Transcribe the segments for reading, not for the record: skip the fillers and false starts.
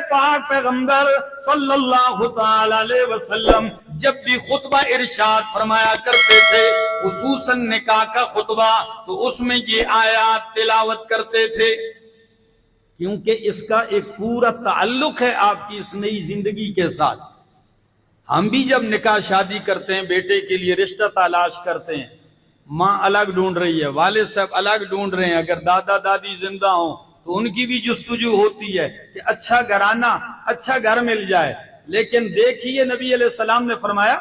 پاک پیغمبر صلی اللہ تعالی علیہ وسلم جب بھی خطبہ ارشاد فرمایا کرتے تھے، خصوصاً نکاح کا خطبہ، تو اس میں یہ آیات تلاوت کرتے تھے، کیونکہ اس کا ایک پورا تعلق ہے آپ کی اس نئی زندگی کے ساتھ۔ ہم بھی جب نکاح شادی کرتے ہیں، بیٹے کے لیے رشتہ تلاش کرتے ہیں، ماں الگ ڈھونڈ رہی ہے، والد صاحب الگ ڈھونڈ رہے ہیں، اگر دادا دادی زندہ ہوں تو ان کی بھی جستجو ہوتی ہے کہ اچھا گھرانہ، اچھا گھر مل جائے۔ لیکن دیکھیے نبی علیہ السلام نے فرمایا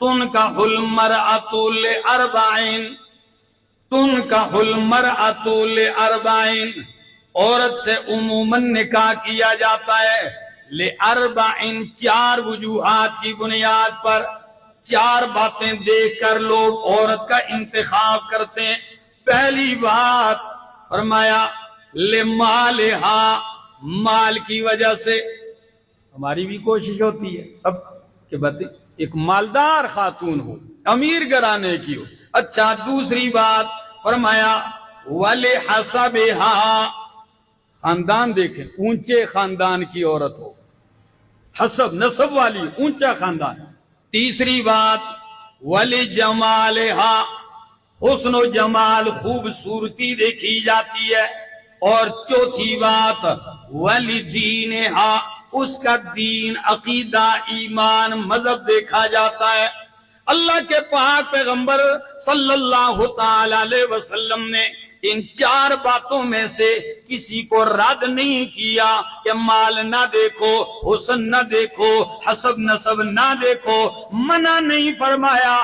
تنکح المرأۃ لاربعین، تنکح المرأۃ لاربعین، عورت سے عموماً نکاح کیا جاتا ہے لاربعین، 4 وجوہات کی بنیاد پر، 4 باتیں دیکھ کر لوگ عورت کا انتخاب کرتے ہیں۔ پہلی بات فرمایا لمالہا، مال کی وجہ سے، ہماری بھی کوشش ہوتی ہے سب کہ ایک مالدار خاتون ہو، امیر گھرانے کی ہو۔ اچھا، دوسری بات فرمایا ولحسبہا، خاندان دیکھیں، اونچے خاندان کی عورت ہو، حسب نسب والی، اونچا خاندان۔ تیسری بات ولجمالہا، حسن و جمال، خوبصورتی دیکھی جاتی ہے۔ اور چوتھی بات ولدینہا، اس کا دین، عقیدہ، ایمان، مذہب دیکھا جاتا ہے۔ اللہ کے پاک پیغمبر صلی اللہ تعالی علیہ وسلم نے ان 4 باتوں میں سے کسی کو رد نہیں کیا کہ مال نہ دیکھو، حسن نہ دیکھو، حسب نسب نہ دیکھو، منع نہیں فرمایا۔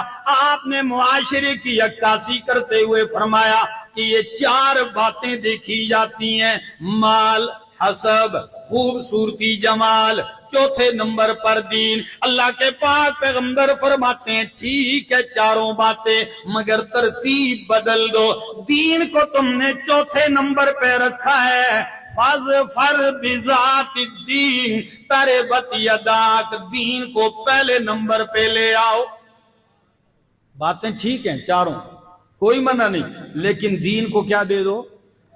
آپ نے معاشرے کی عکاسی کرتے ہوئے فرمایا کہ یہ 4 باتیں دیکھی جاتی ہیں، مال، حسب، خوبصورتی، جمال، چوتھے نمبر پر دین۔ اللہ کے پاک پیغمبر فرماتے ہیں ٹھیک ہے 4 باتیں، مگر ترتیب بدل دو، دین کو تم نے چوتھے نمبر پہ رکھا ہے۔ فاظفر بذات الدین تربت یداک، دین کو پہلے نمبر پہ لے آؤ۔ باتیں ٹھیک ہیں 4، کوئی منع نہیں، لیکن دین کو کیا دے دو؟